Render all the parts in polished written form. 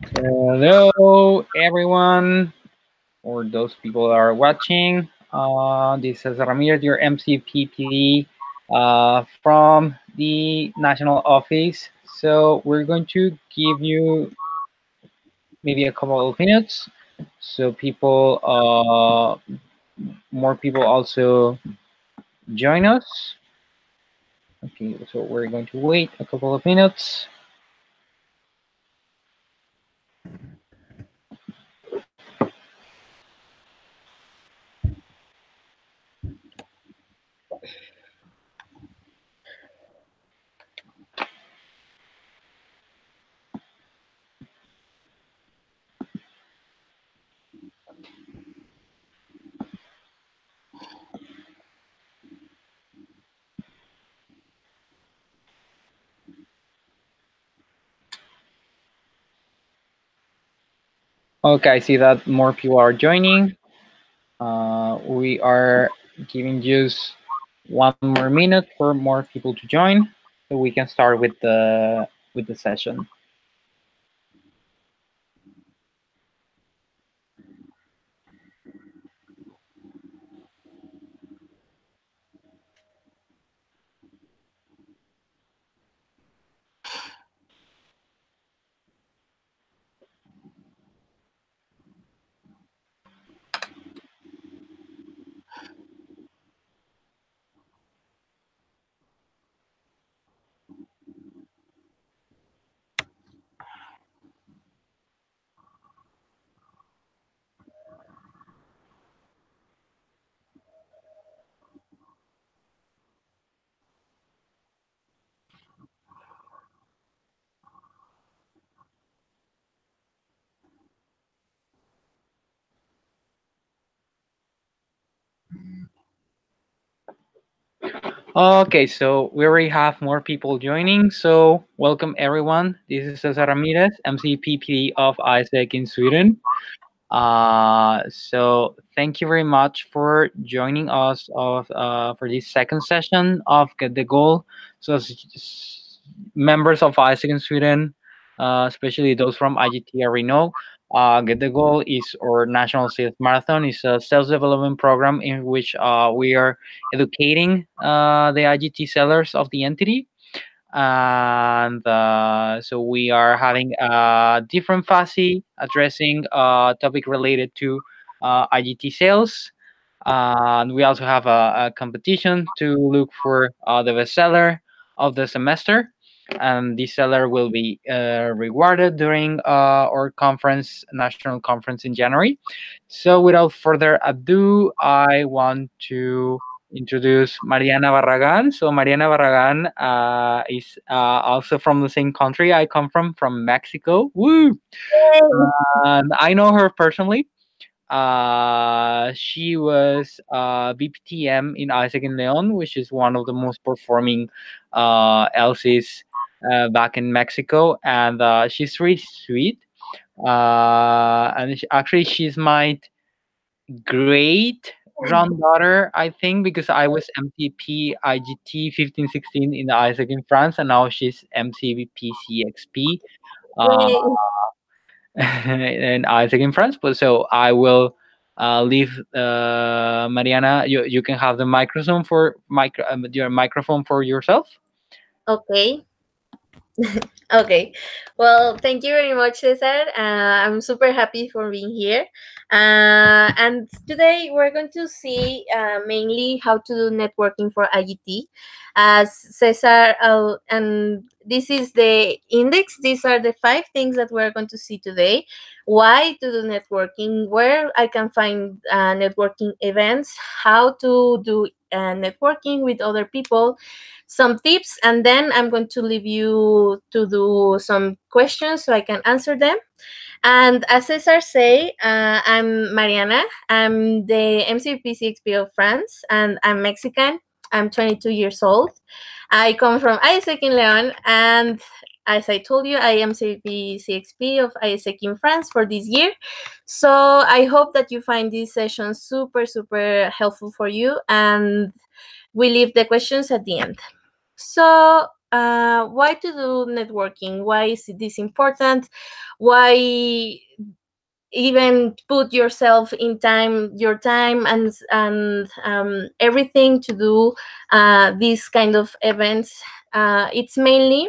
Hello, everyone, or those people that are watching. This is Ramirez, your MCPPD from the national office. So we're going to give you maybe a couple of minutes, so more people also join us. Okay, so we're going to wait a couple of minutes. Okay, I see that more people are joining. We are giving just one more minute for more people to join, so we can start with the session. Okay, so we already have more people joining. So welcome everyone. This is Cesar Ramirez, MCPP of ISEC in Sweden. So thank you very much for joining us for this second session of Get the Goal. So members of ISEC in Sweden, especially those from iGT already know, Get the Goal is our national sales marathon. It's a sales development program in which we are educating the IGT sellers of the entity, and so we are having a different FASI addressing a topic related to IGT sales. And we also have a competition to look for the best seller of the semester. And this seller will be rewarded during our conference, national conference in January. So without further ado, I want to introduce Mariana Barragan. So Mariana Barragan is also from the same country I come from Mexico. Woo! And I know her personally. She was BPTM in Isaac and Leon, which is one of the most performing LCs back in Mexico, and she's really sweet. And actually, she's my great granddaughter, I think, because I was MTP IGT 1516 in the Isaac in France, and now she's MCVP CXP Yay. in Isaac in France. But so I will leave Mariana. You can have the your microphone for yourself. Okay. Okay. Well, thank you very much, Cesar. I'm super happy for being here. And today we're going to see mainly how to do networking for IGT. As Cesar, and this is the index. These are the 5 things that we're going to see today. Why to do networking, where I can find networking events, how to do networking with other people, some tips, and then I'm going to leave you to do some questions so I can answer them. And as Cesar say, I'm Mariana. I'm the MCPCXP of France, and I'm Mexican. I'm 22 years old. I come from ISEC in Leon, and as I told you, I am CXP of ISEC in France for this year. So I hope that you find this session super, super helpful for you, and we leave the questions at the end. So why to do networking? Why is this important? Why even put yourself in time, your time, and everything to do these kind of events? It's mainly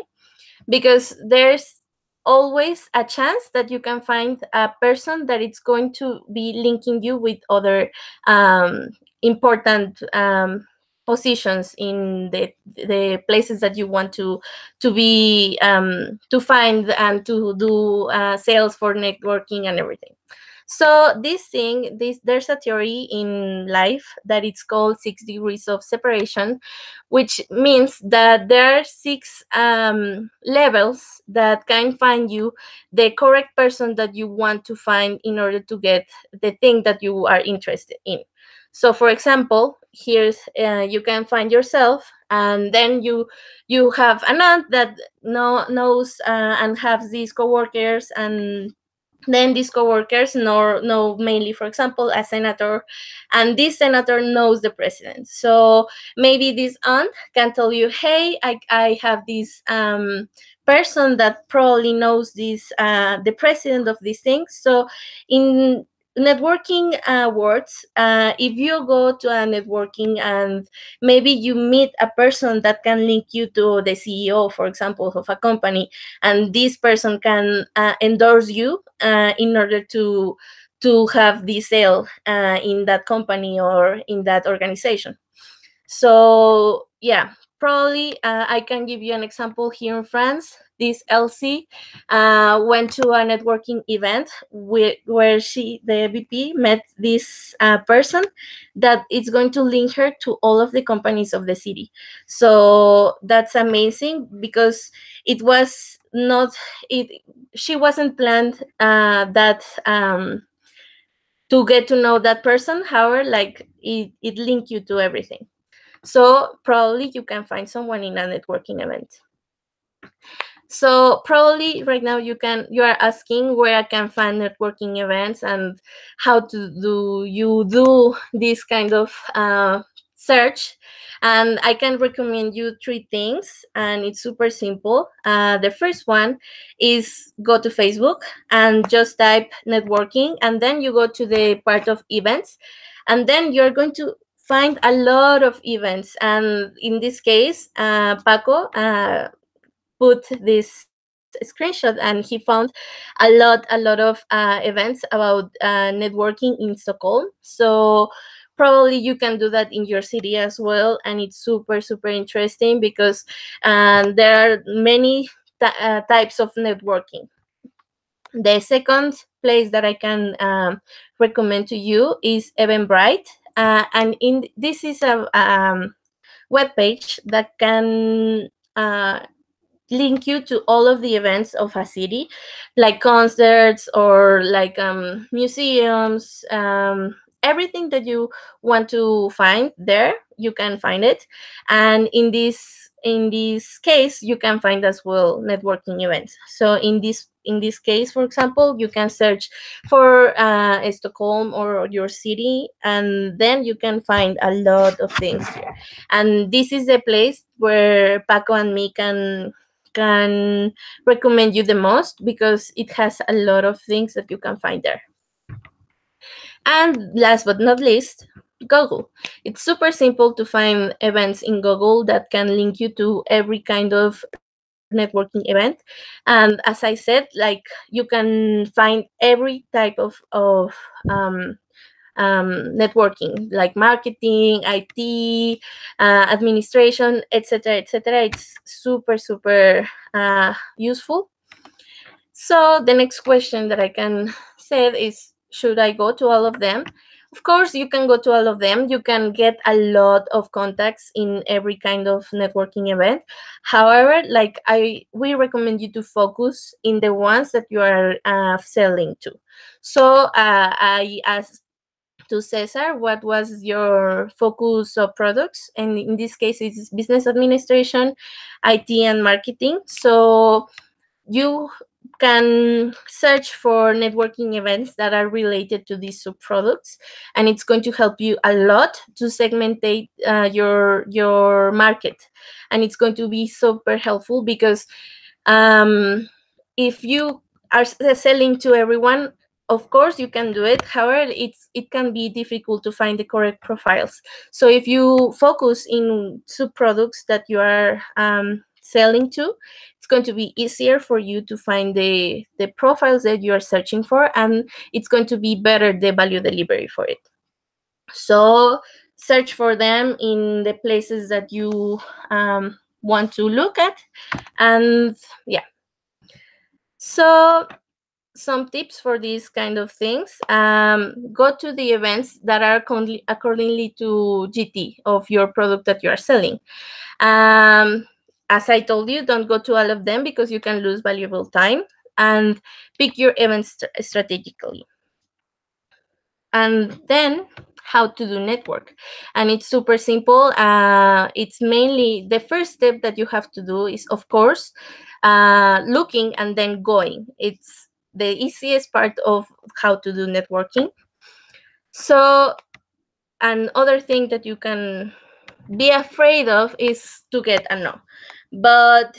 because there's always a chance that you can find a person that it's going to be linking you with other um, important positions in the places that you want to be to find and to do sales for networking and everything. So this thing, this there's a theory in life that it's called 6 degrees of separation, which means that there are six levels that can find you the correct person that you want to find in order to get the thing that you are interested in. So, for example, here's you can find yourself, and then you have an aunt that knows and has these coworkers, and then these coworkers know mainly, for example, a senator, and this senator knows the president. So maybe this aunt can tell you, hey, I have this person that probably knows this the president of these things. So in networking words, if you go to a networking and maybe you meet a person that can link you to the CEO, for example, of a company, and this person can endorse you in order to have the sale in that company or in that organization. So yeah, probably I can give you an example here in France. This Elsie went to a networking event where the VP, met this person that is going to link her to all of the companies of the city. So that's amazing because it was not it. She wasn't planned that. To get to know that person, however, like it linked you to everything. So probably you can find someone in a networking event. So probably right now you are asking where I can find networking events and how to do you do this kind of search. And I can recommend you three things, and it's super simple. The first one is go to Facebook and just type networking, and then you go to the part of events, and then you're going to find a lot of events. And in this case, Paco put this screenshot, and he found a lot of events about networking in Stockholm. So probably you can do that in your city as well, and it's super interesting because there are many types of networking. The second place that I can recommend to you is Eventbrite, and in this is a web page that can link you to all of the events of a city, like concerts or like museums, everything that you want to find there, you can find it. And in this case, you can find as well networking events. So in this case, for example, you can search for Stockholm or your city, and then you can find a lot of things here. And this is the place where Paco and me can recommend you the most because it has a lot of things that you can find there. And last but not least, Google. It's super simple to find events in Google that can link you to every kind of networking event. And as I said, like you can find every type of um, networking, like marketing, IT, administration, etc., etc. It's super useful. So the next question that I can say is, should I go to all of them? Of course, you can go to all of them. You can get a lot of contacts in every kind of networking event. However, like we recommend you to focus in the ones that you are selling to. So I asked to Cesar what was your focus of products, and in this case, it's business administration, IT, and marketing. So you can search for networking events that are related to these subproducts, and it's going to help you a lot to segmentate your market, and it's going to be super helpful because um, if you are selling to everyone, of course you can do it. However, it can be difficult to find the correct profiles. So if you focus in subproducts that you are selling to, it's going to be easier for you to find the profiles that you are searching for, and it's going to be better the value delivery for it. So search for them in the places that you want to look at. And yeah, so some tips for these kind of things: go to the events that are accordingly to GT of your product that you are selling. um, as I told you, don't go to all of them because you can lose valuable time, and pick your events strategically. And then how to do network, and it's super simple. It's mainly the first step that you have to do is, of course, looking and then going. It's the easiest part of how to do networking. So another thing that you can be afraid of is to get a no. But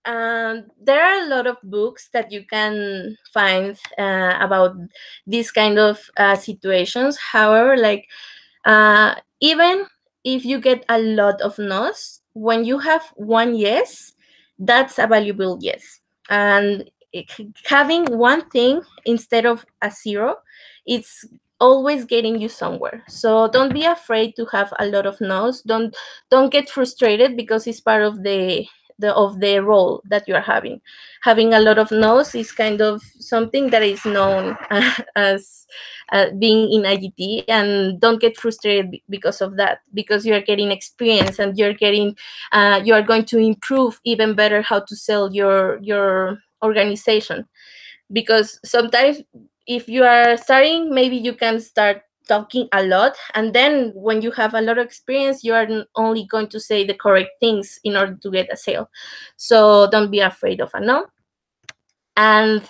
there are a lot of books that you can find about these kind of situations. However, like, even if you get a lot of no's, when you have one yes, that's a valuable yes. And having one thing instead of a zero, it's always getting you somewhere. So don't be afraid to have a lot of no's. Don't get frustrated because it's part of the role that you are having. Having a lot of no's is kind of something that is known as being in IGT, and don't get frustrated because of that, because you are getting experience, and you are going to improve even better how to sell your organization. Because sometimes if you are starting, maybe you can start talking a lot, and then when you have a lot of experience, you are only going to say the correct things in order to get a sale. So don't be afraid of a no. And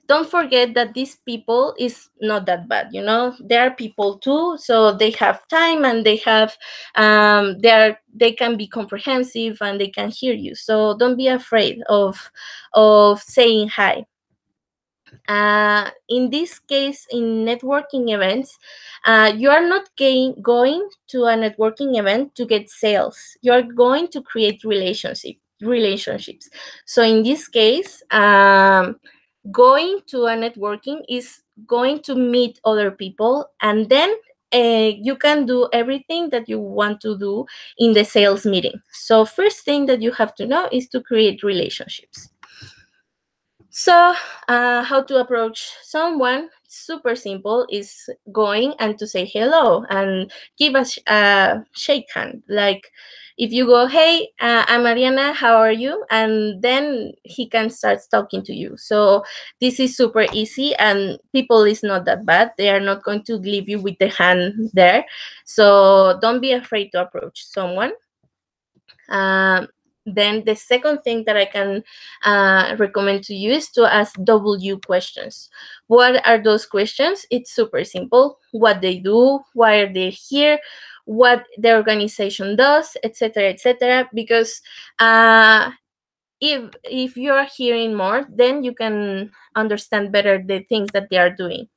don't forget that these people is not that bad. They are people too, so they have time, and they have they can be comprehensive, and they can hear you. So don't be afraid of saying hi. In this case, in networking events, you are not going to a networking event to get sales. You are going to create relationships. So in this case, going to a networking is going to meet other people, and then you can do everything that you want to do in the sales meeting. So first thing that you have to know is to create relationships. So, how to approach someone? Super simple, is going and to say hello and give us a shake hand. Like, if you go, hey, I'm Mariana, how are you? And then he can start talking to you. So this is super easy, and people is not that bad. They are not going to leave you with the hand there. So don't be afraid to approach someone. um, then the second thing that I can recommend to you is to ask W questions. What are those questions? It's super simple. What they do, why are they here, what the organization does, etc., etc. Because if you are hearing more, then you can understand better the things that they are doing.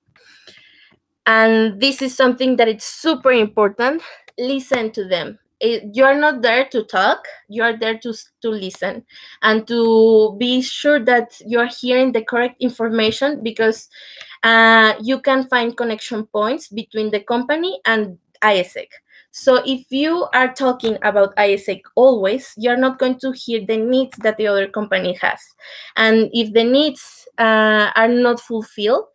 And this is something that it's super important. Listen to them. You're not there to talk, you're there to listen, and to be sure that you're hearing the correct information, because you can find connection points between the company and ISEC. So if you are talking about ISEC always, you're not going to hear the needs that the other company has. And if the needs are not fulfilled,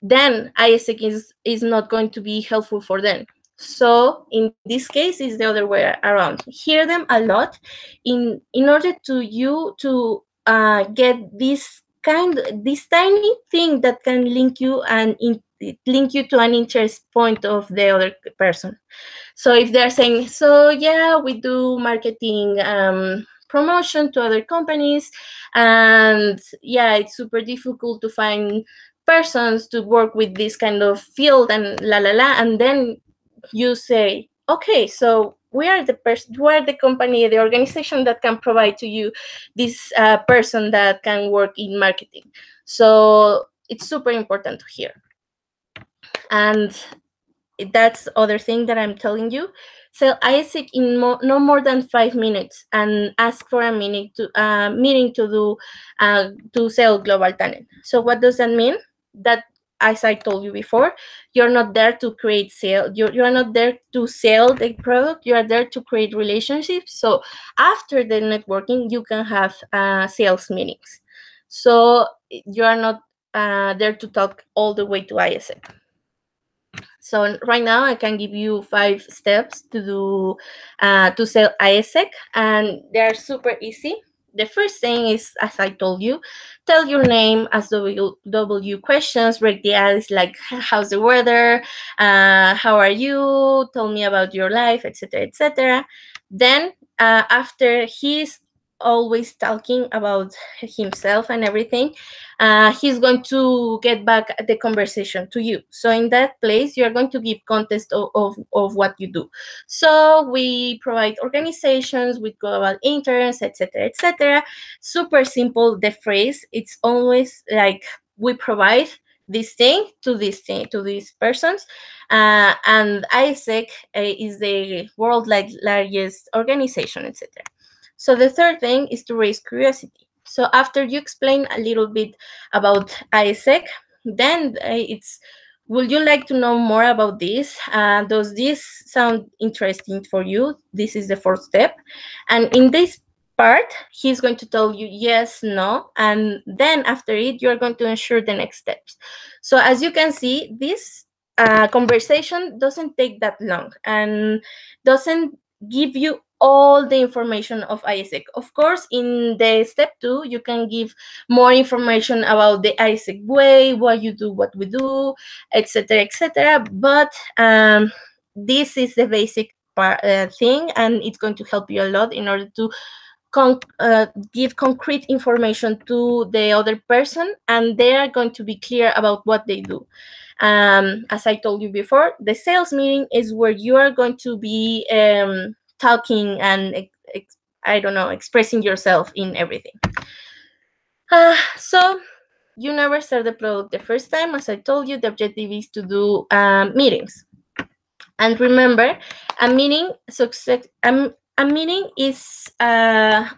then ISEC is not going to be helpful for them. So in this case, it's the other way around. Hear them a lot in order to you to get this tiny thing that can link you and link you to an interest point of the other person. So if they're saying, so yeah, we do marketing promotion to other companies. And yeah, it's super difficult to find persons to work with this kind of field and la la la. And then you say, okay, so we are the person, we are the company, the organization that can provide to you this person that can work in marketing. So it's super important to hear. And that's the other thing that I'm telling you. Sell ISIC in no more than 5 minutes, and ask for a minute to meeting to sell global talent. So what does that mean? That, as I told you before, you're not there to create sale. You are not there to sell the product. You are there to create relationships. So after the networking, you can have sales meetings. So you are not there to talk all the way to ISIC. So right now I can give you 5 steps to do to sell ISEC, and they're super easy. The first thing is, as I told you, tell your name, ask W questions, break the ice like how's the weather, how are you, tell me about your life, etc., etc. Then after he's always talking about himself and everything, he's going to get back the conversation to you. So in that place, you're going to give context of what you do. So we provide organizations with global interns, etc., etc. Super simple. The phrase, it's always like, we provide this thing to these persons, and ISEC is the world largest organization, etc. So the third thing is to raise curiosity. So after you explain a little bit about ISEC, then it's, would you like to know more about this? Does this sound interesting for you? This is the fourth step. And in this part, he's going to tell you yes, no, and then after it, you're going to ensure the next steps. So as you can see, this conversation doesn't take that long and doesn't give you all the information of ISEC. Of course, in the step 2, you can give more information about the ISEC way, why you do what we do, etc., etc. But this is the basic thing, and it's going to help you a lot in order to give concrete information to the other person, and they are going to be clear about what they do. As I told you before, the sales meeting is where you are going to be talking and I don't know, expressing yourself in everything. So you never start the product the first time. As I told you, the objective is to do meetings. And remember, a meeting success. A meeting is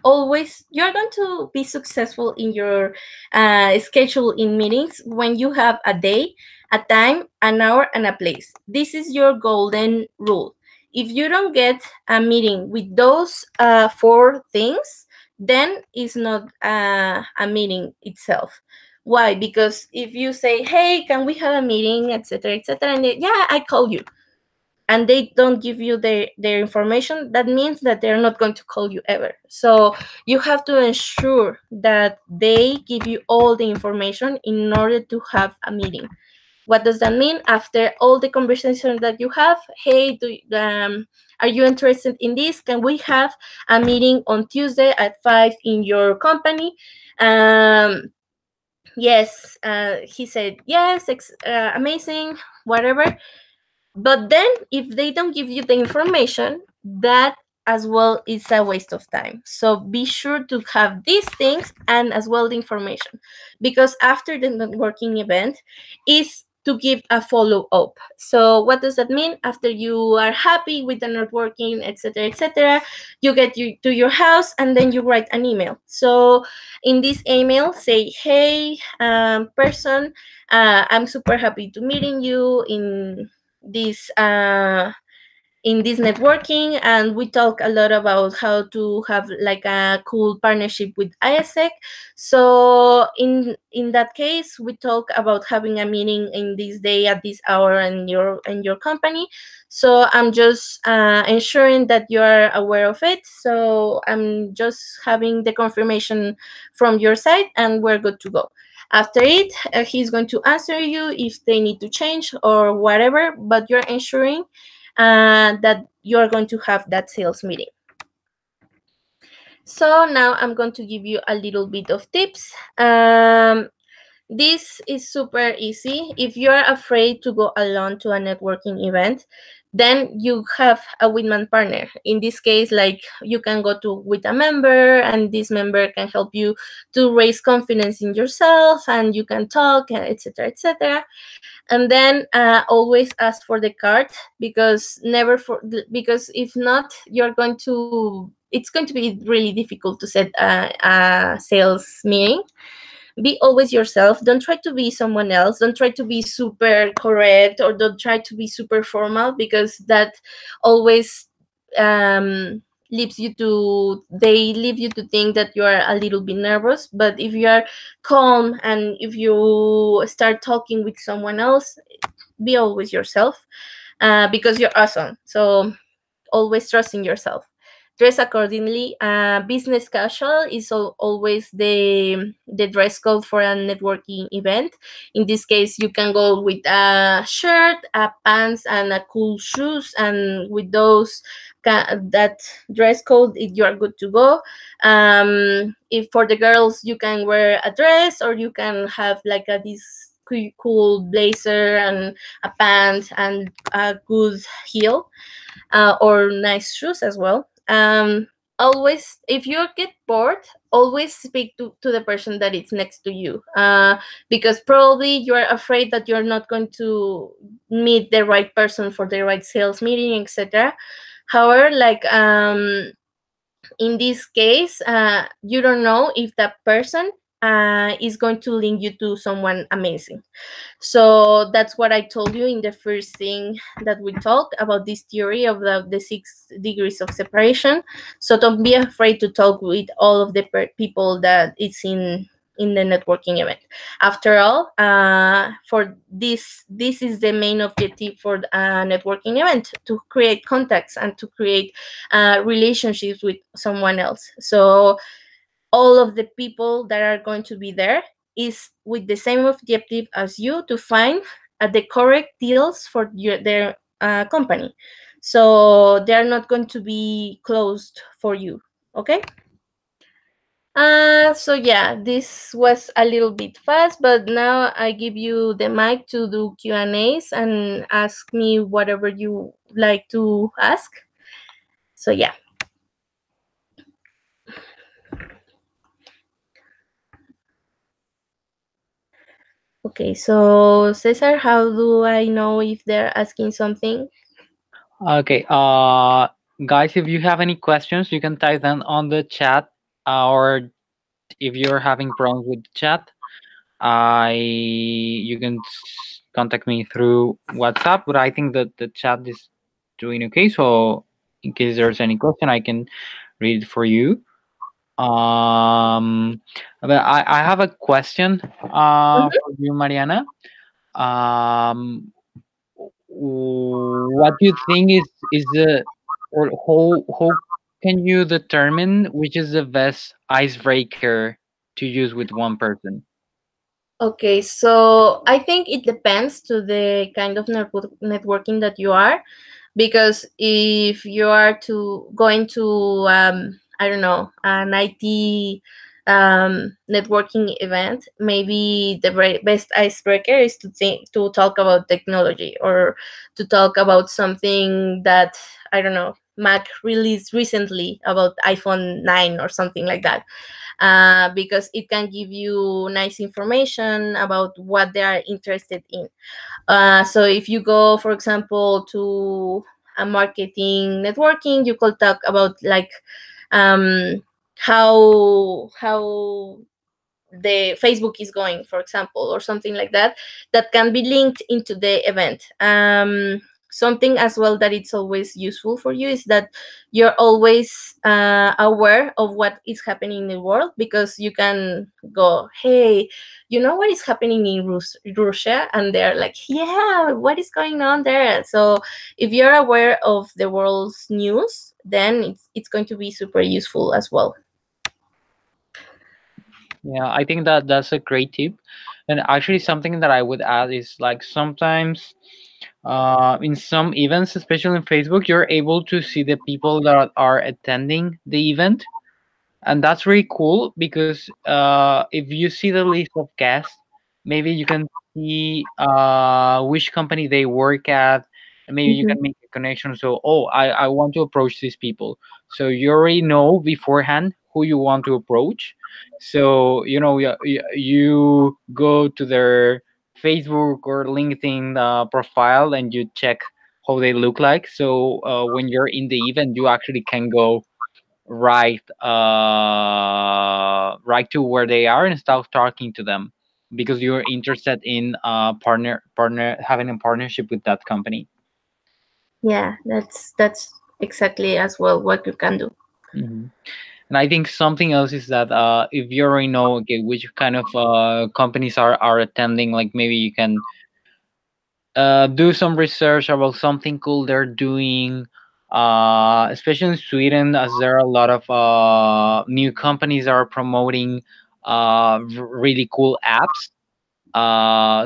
always, you're going to be successful in your schedule in meetings when you have a day, a time, an hour, and a place. This is your golden rule. If you don't get a meeting with those 4 things, then it's not a meeting itself. Why? Because if you say, hey, can we have a meeting, etc., etc., and yeah, I call you, and they don't give you their information, that means that they're not going to call you ever. So you have to ensure that they give you all the information in order to have a meeting. What does that mean? After all the conversation that you have, hey, are you interested in this? Can we have a meeting on Tuesday at 5 in your company? Yes, he said yes, amazing, whatever. But then, if they don't give you the information, that as well is a waste of time. So be sure to have these things and as well the information, because after the networking event is to give a follow up. So what does that mean? After you are happy with the networking, etc., etc., you get to your house and then you write an email. So in this email, say, hey, person, I'm super happy to meeting you this in this networking, and we talk a lot about how to have like a cool partnership with ISEC. So in that case, we talk about having a meeting in this day at this hour in your company. So I'm just ensuring that you are aware of it. So I'm just having the confirmation from your side, and we're good to go. After it, he's going to answer you if they need to change or whatever, but you're ensuring that you're going to have that sales meeting. So now I'm going to give you a little bit of tips. This is super easy. If you're afraid to go alone to a networking event, then you have a Wingman partner. In this case, like you can go to with a member, and this member can help you to raise confidence in yourself, and you can talk, etc., etc. And then always ask for the card, because never for because if not, you're going to it's going to be really difficult to set a sales meeting. Be always yourself. Don't try to be someone else. Don't try to be super correct, or don't try to be super formal, because that always leaves you to they leave you to think that you are a little bit nervous. But if you are calm, and if you start talking with someone else, be always yourself, because you're awesome. So always trusting yourself. Dress accordingly. Business casual is always the dress code for a networking event. In this case, you can go with a shirt, a pants, and a cool shoes, and with those that dress code, you are good to go. If for the girls, you can wear a dress, or you can have like this cool blazer and a pant and a good heel, or nice shoes as well. Always, if you get bored, always speak to the person that is next to you, because probably you are afraid that you're not going to meet the right person for the right sales meeting, etc. However, like in this case, you don't know if that person is going to link you to someone amazing. So that's what I told you in the first thing that we talked about, this theory of the 6 degrees of separation. So don't be afraid to talk with all of the people that it's in the networking event. After all, for this is the main objective for a networking event, to create contacts and to create relationships with someone else. So all of the people that are going to be there is with the same objective as you, to find the correct deals for their company. So they are not going to be closed for you. Okay. So yeah, this was a little bit fast, but now I give you the mic to do Q&As and ask me whatever you like to ask. So yeah. Okay, so Cesar, how do I know if they're asking something? Okay, guys, if you have any questions, you can type them on the chat, or if you're having problems with the chat, I you can contact me through WhatsApp. But I think that the chat is doing okay. So in case there's any question, I can read it for you. But I have a question Mhm. for you, Mariana. Um, what do you think is the, or how can you determine which is the best icebreaker to use with one person? Okay, so I think it depends to the kind of networking that you are, because if you are to going to I don't know, an IT networking event, maybe the best icebreaker is to talk about technology, or to talk about something that, I don't know, Mac released recently about iPhone 9 or something like that, because it can give you nice information about what they are interested in. So if you go, for example, to a marketing networking, you could talk about like um, how the Facebook is going, for example, or something like that, that can be linked into the event. Something as well that it's always useful for you is that you're always aware of what is happening in the world, because you can go, hey, you know what is happening in Russia? And they're like, yeah, what is going on there? So if you're aware of the world's news, then it's going to be super useful as well. Yeah, I think that that's a great tip. And actually, something that I would add is like sometimes in some events, especially in Facebook, you're able to see the people that are attending the event. and that's really cool because if you see the list of guests, maybe you can see which company they work at, and maybe you Mhm. can make a connection. So, oh, I want to approach these people. So you already know beforehand who you want to approach. So you go to their Facebook or LinkedIn profile and you check how they look like. So when you're in the event, you actually can go right to where they are and start talking to them because you're interested in partner having a partnership with that company. Yeah, that's exactly as well what you can do. Hmm. And I think something else is that if you already know, okay, which kind of companies are attending, like maybe you can do some research about something cool they're doing, especially in Sweden, as there are a lot of new companies that are promoting really cool apps.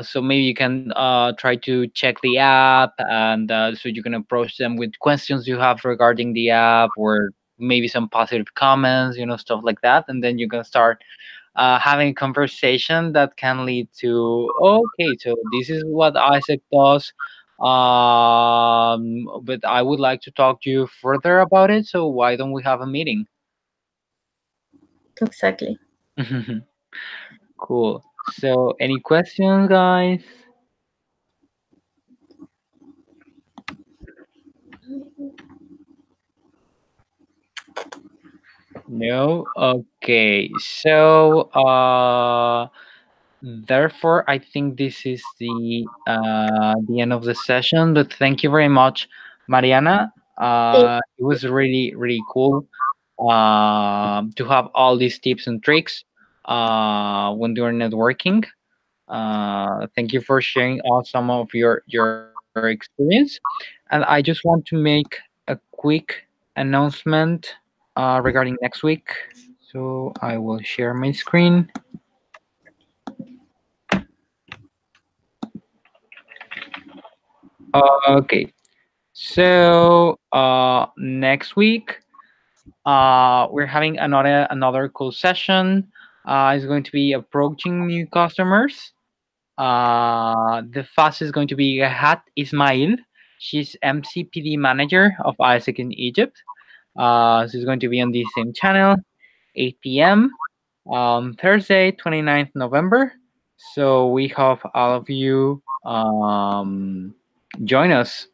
So maybe you can try to check the app, and so you can approach them with questions you have regarding the app, or maybe some positive comments, stuff like that, and then you can start having a conversation that can lead to, okay, so this is what Isaac does, but I would like to talk to you further about it, so why don't we have a meeting? Exactly. Cool. So any questions, guys? No. Okay, so therefore, I think this is the end of the session. But thank you very much, Mariana. It was really really cool to have all these tips and tricks when doing networking. Thank you for sharing some of your experience, and I just want to make a quick announcement regarding next week. So I will share my screen. Okay. So next week we're having another cool session. It's going to be approaching new customers. The first is going to be Hat Ismail. She's MCPD manager of Isaac in Egypt. She's going to be on the same channel, 8 p.m. on Thursday, 29th November. So we hope all of you join us.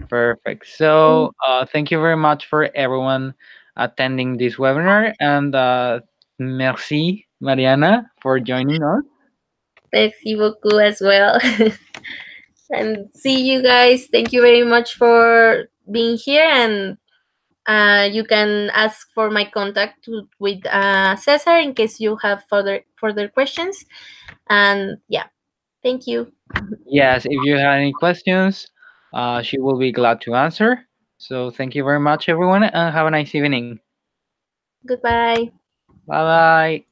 Perfect. So thank you very much for everyone attending this webinar, and merci, Mariana, for joining us. Merci beaucoup as well. And see you guys. Thank you very much for being here. And you can ask for my contact with Cesar in case you have further questions. And yeah, thank you. Yes, if you have any questions, she will be glad to answer. So thank you very much, everyone, and have a nice evening. Goodbye. Bye bye.